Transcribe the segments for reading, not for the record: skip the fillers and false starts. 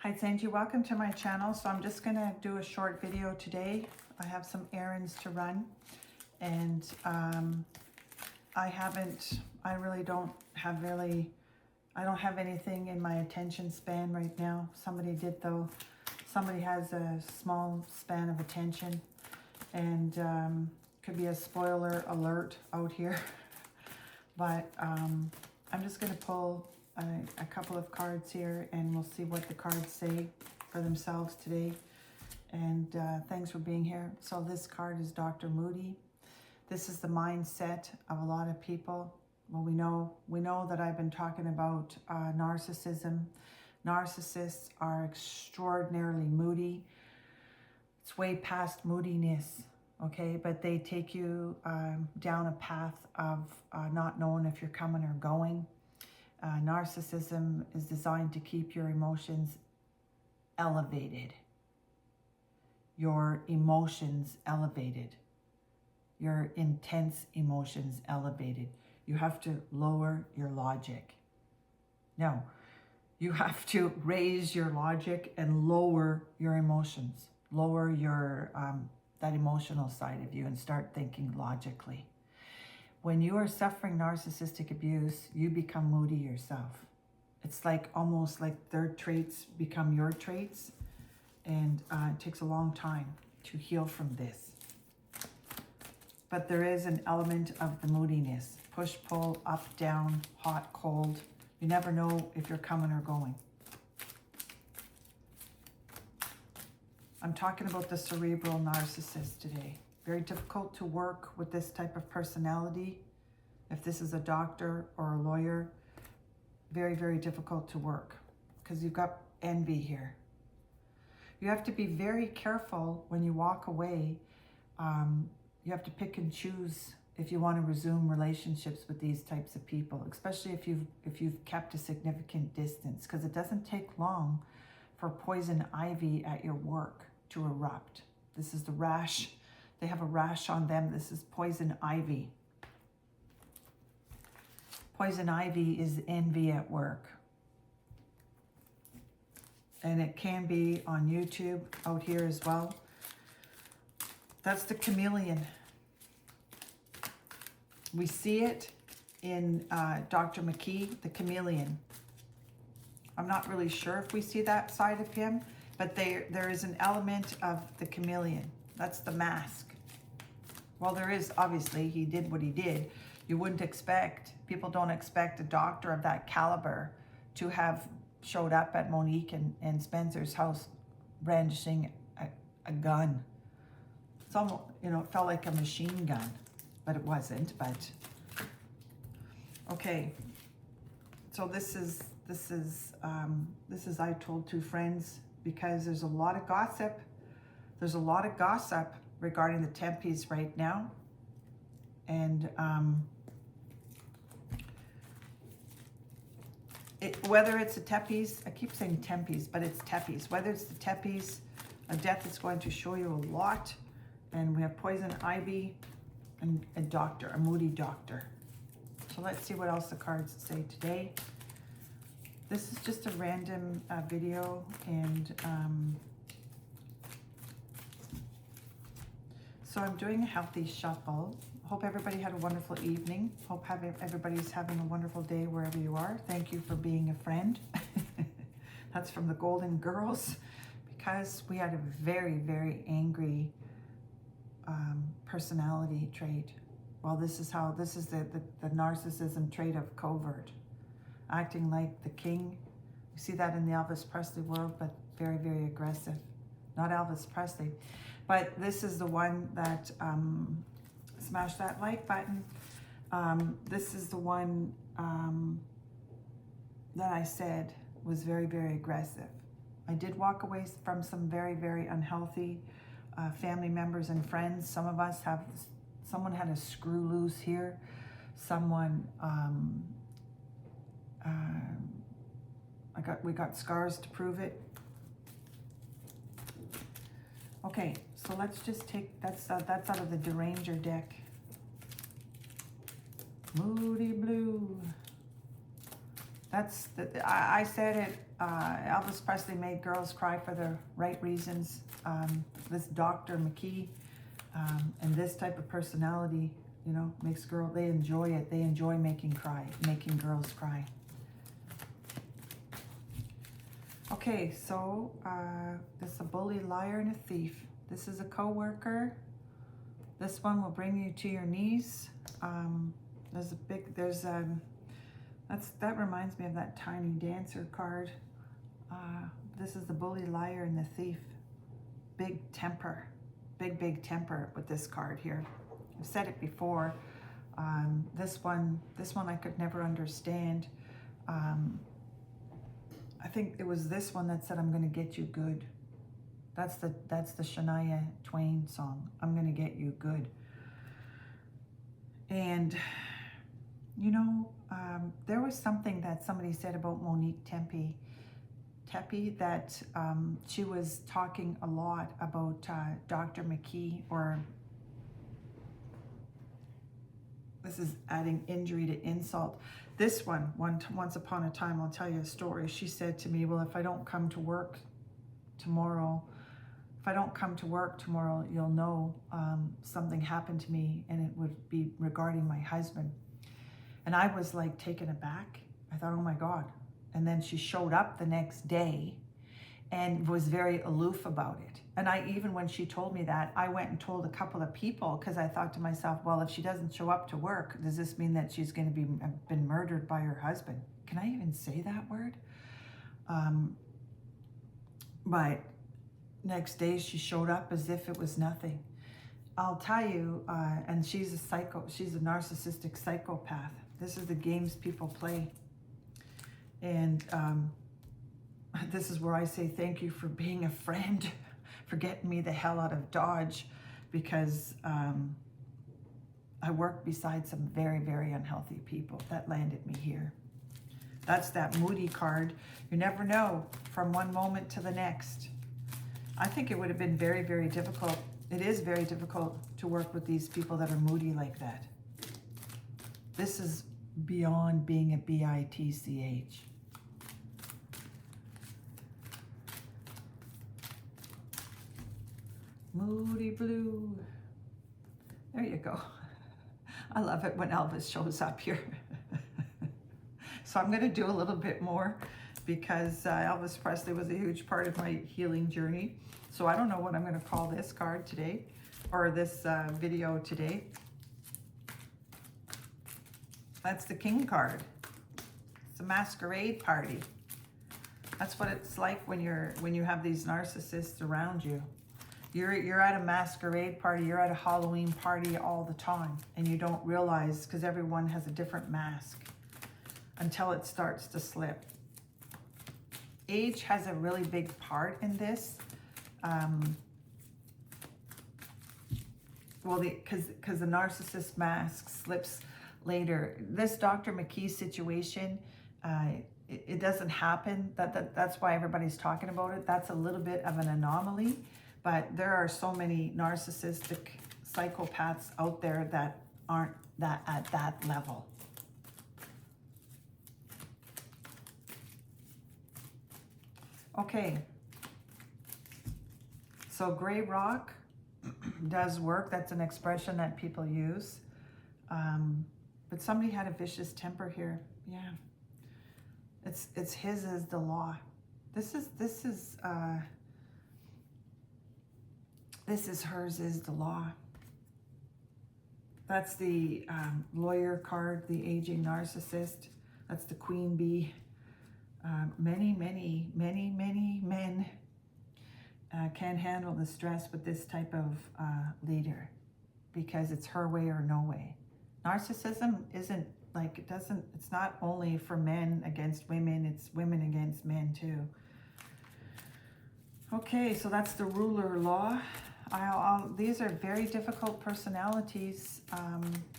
Hi, it's Angie. Welcome to my channel. So I'm just going to do a short video today. I have some errands to run, and I don't have anything in my attention span right now. Somebody did though. Somebody has a small span of attention, and could be a spoiler alert out here. But I'm just going to pull a couple of cards here, and we'll see what the cards say for themselves today. And thanks for being here. So this card is Dr. Moody. This is the mindset of a lot of people. Well, we know that I've been talking about narcissism. Narcissists are extraordinarily moody. It's way past moodiness, okay? But they take you down a path of not knowing if you're coming or going. Narcissism is designed to keep your emotions elevated. Your emotions elevated. Your intense emotions elevated. You have to lower your logic. No, you have to raise your logic and lower your emotions. Lower your that emotional side of you and start thinking logically. When you are suffering narcissistic abuse, you become moody yourself. It's like almost like their traits become your traits, and it takes a long time to heal from this. But there is an element of the moodiness. Push, pull, up, down, hot, cold. You never know if you're coming or going. I'm talking about the cerebral narcissist today. Very difficult to work with this type of personality. If this is a doctor or a lawyer, very, very difficult to work because you've got envy here. You have to be very careful when you walk away. You have to pick and choose if you want to resume relationships with these types of people, especially if you've kept a significant distance, because it doesn't take long for poison ivy at your work to erupt. This is the rash. They have a rash on them. This is poison ivy. Poison ivy is envy at work. And it can be on YouTube out here as well. That's the chameleon. We see it in Dr. McKee, the chameleon. I'm not really sure if we see that side of him, but there is an element of the chameleon. That's the mask. Well, there is, obviously, he did what he did. You wouldn't expect, people don't expect a doctor of that caliber to have showed up at Monique and Spencer's house brandishing a gun. It's almost, it felt like a machine gun, but it wasn't. But okay, so this is I told two friends, because there's a lot of gossip. There's a lot of gossip regarding the Tempes right now, and whether it's the Tempes, I keep saying Tempes, but it's Tempes. Whether it's the Tempes, a death is going to show you a lot. And we have poison ivy and a doctor, a moody doctor. So let's see what else the cards say today. This is just a random video, and so I'm doing a healthy shuffle. Hope everybody had a wonderful evening. Hope everybody's having a wonderful day wherever you are. Thank you for being a friend. That's from the Golden Girls, because we had a very, very angry personality trait. Well, this is the narcissism trait of covert, acting like the king. You see that in the Elvis Presley world, but very, very aggressive. Not Elvis Presley, but this is the one that smash that like button. This is the one that I said was very, very aggressive. I did walk away from some very, very unhealthy family members and friends. Someone had a screw loose here. Someone, we got scars to prove it. Okay, so let's just take, that's out of the Deranger deck. Moody Blue. That's, I said it Elvis Presley made girls cry for the right reasons. This Dr. McKee and this type of personality, you know, makes they enjoy it. They enjoy making girls cry. Okay, so this is a bully, liar, and a thief. This is a coworker. This one will bring you to your knees. That reminds me of that Tiny Dancer card. This is the bully, liar, and the thief. Big temper, big temper with this card here. I've said it before. This one I could never understand. I think it was this one that said, "I'm going to get you good." That's the Shania Twain song. I'm going to get you good. And you know, there was something that somebody said about Monique Tepe that she was talking a lot about Dr. McKee, or this is adding injury to insult. This once upon a time, I'll tell you a story. She said to me, "Well, if I don't come to work tomorrow, you'll know something happened to me, and it would be regarding my husband." And I was like taken aback. I thought, oh my God. And then she showed up the next day and was very aloof about it. And even when she told me that, I went and told a couple of people, because I thought to myself, well, if she doesn't show up to work, does this mean that she's going to be been murdered by her husband? Can I even say that word? But next day she showed up as if it was nothing. I'll tell you, and she's a narcissistic psychopath. This is the games people play. And this is where I say thank you for being a friend, for getting me the hell out of Dodge, because I worked beside some very, very unhealthy people that landed me here. That's that Moody card. You never know from one moment to the next. I think it would have been very, very difficult. It is very difficult to work with these people that are moody like that. This is beyond being a bitch. Moody blue. There you go. I love it when Elvis shows up here. So I'm going to do a little bit more, because Elvis Presley was a huge part of my healing journey. So I don't know what I'm going to call this card today, or this video today. That's the King card. It's a masquerade party. That's what it's like when you have these narcissists around you. You're at a masquerade party, you're at a Halloween party all the time, and you don't realize, because everyone has a different mask, until it starts to slip. Age has a really big part in this. Well, because the narcissist mask slips later. This Dr. McKee situation, it doesn't happen. That's why everybody's talking about it. That's a little bit of an anomaly, but there are so many narcissistic psychopaths out there that aren't at that level. Okay, so gray rock does work. That's an expression that people use. But somebody had a vicious temper here. Yeah, it's his is the law. This is hers is the law. That's the lawyer card, the aging narcissist. That's the queen bee. Many men can't handle the stress with this type of leader, because it's her way or no way. Narcissism isn't like, it's not only for men against women, it's women against men too. Okay, so that's the ruler law. These are very difficult personalities.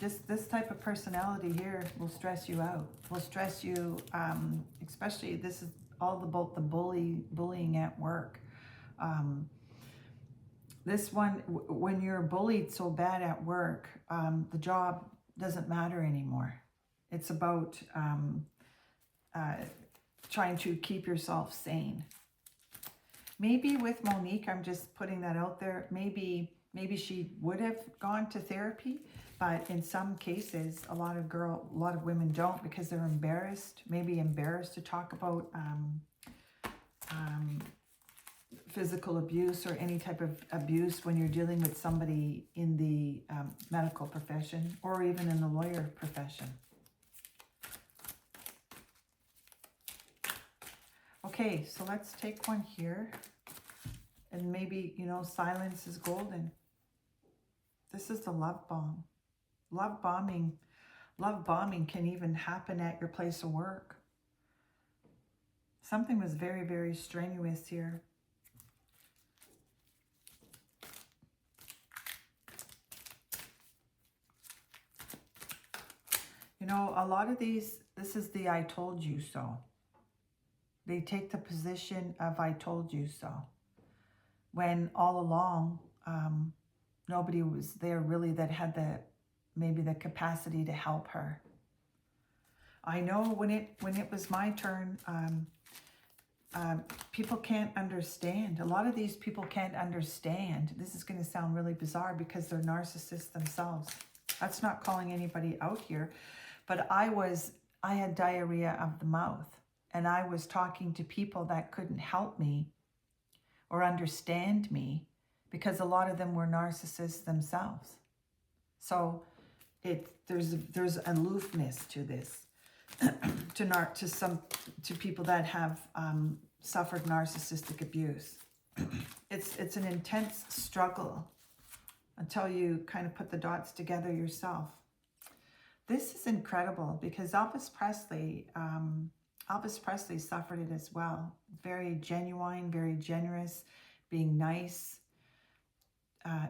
Just this type of personality here will stress you out. Will stress you, especially this is all about the bullying at work. This one, when you're bullied so bad at work, the job doesn't matter anymore. It's about trying to keep yourself sane. Maybe with Monique, I'm just putting that out there, maybe she would have gone to therapy, but in some cases, a lot of women don't because they're embarrassed, maybe embarrassed to talk about physical abuse or any type of abuse when you're dealing with somebody in the medical profession or even in the lawyer profession. Okay, so let's take one here. And maybe, you know, silence is golden. This is the love bomb. Love bombing can even happen at your place of work. Something was very, very strenuous here. You know, a lot of these, this is the I told you so. They take the position of I told you so. When all along, nobody was there really that had maybe the capacity to help her. I know when it was my turn, people can't understand. A lot of these people can't understand. This is going to sound really bizarre because they're narcissists themselves. That's not calling anybody out here. But I had diarrhea of the mouth, and I was talking to people that couldn't help me or understand me because a lot of them were narcissists themselves. So there's aloofness to this, to people that have suffered narcissistic abuse. It's an intense struggle until you kind of put the dots together yourself. This is incredible because Elvis Presley suffered it as well. Very genuine, very generous, being nice.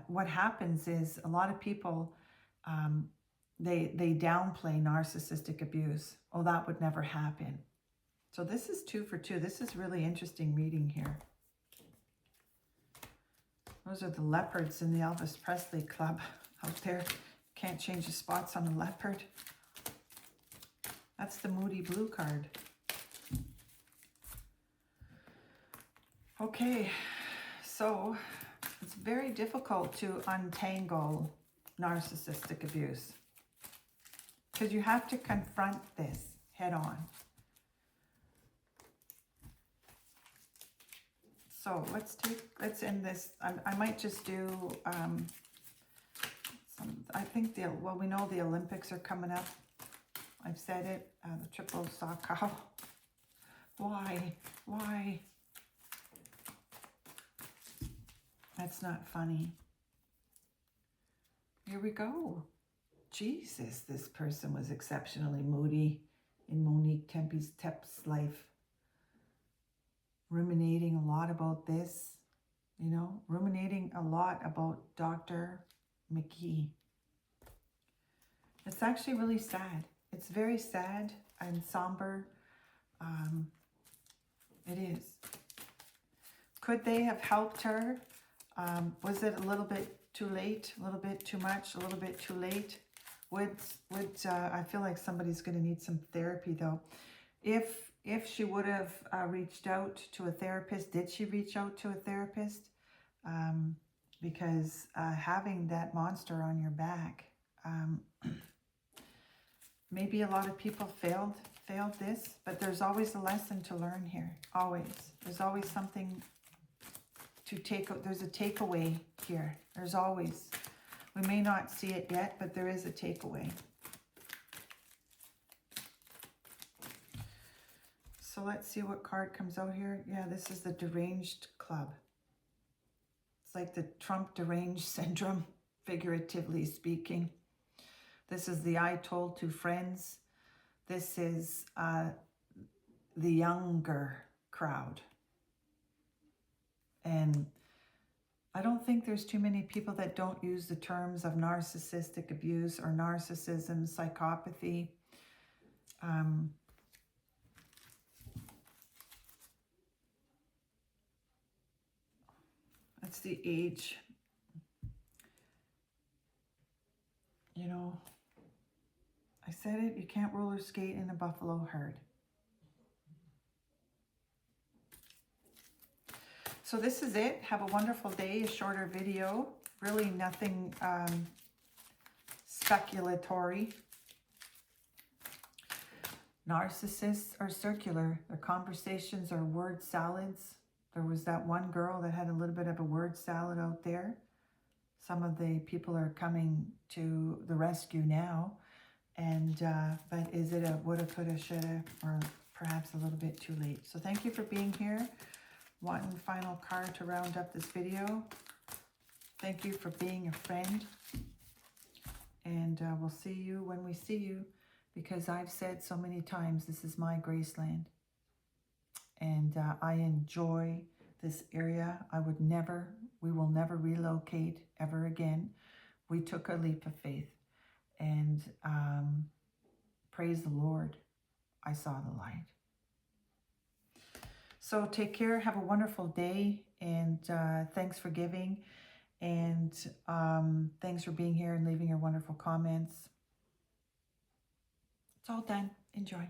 What happens is a lot of people, they downplay narcissistic abuse. Oh, that would never happen. So this is 2 for 2. This is really interesting reading here. Those are the leopards in the Elvis Presley club out there. Can't change the spots on the leopard. That's the Moody Blue card. Okay, so it's very difficult to untangle narcissistic abuse because you have to confront this head on. So let's end this. I might just do I think we know the Olympics are coming up. I've said it, the triple sock cow. Why? That's not funny. Here we go. Jesus, this person was exceptionally moody in Monique Tep's life. Ruminating a lot about this, you know, ruminating a lot about Dr. McGee. It's actually really sad. It's very sad and somber. It is. Could they have helped her? Was it a little bit too late? A little bit too much? A little bit too late? I feel like somebody's going to need some therapy though. If she would have reached out to a therapist, did she reach out to a therapist? Because having that monster on your back, maybe a lot of people failed this, but there's always a lesson to learn here. Always. There's always something to take. There's a takeaway here. There's always. We may not see it yet, but there is a takeaway. So let's see what card comes out here. Yeah, this is the Deranged Club. It's like the Trump deranged syndrome, figuratively speaking. This is the I told two friends. This is the younger crowd. And I don't think there's too many people that don't use the terms of narcissistic abuse or narcissism, psychopathy. It's the age. You know, I said it, you can't roller skate in a buffalo herd. So this is it. Have a wonderful day. A shorter video. Really nothing speculatory. Narcissists are circular. Their conversations are word salads. There was that one girl that had a little bit of a word salad out there. Some of the people are coming to the rescue now. And, but is it a woulda, coulda, shoulda, or perhaps a little bit too late? So thank you for being here. One final card to round up this video. Thank you for being a friend. And we'll see you when we see you. Because I've said so many times, this is my Graceland. And I enjoy this area. We will never relocate ever again. We took a leap of faith. And praise the Lord, I saw the light. So take care. Have a wonderful day. And thanks for giving. And thanks for being here and leaving your wonderful comments. It's all done. Enjoy.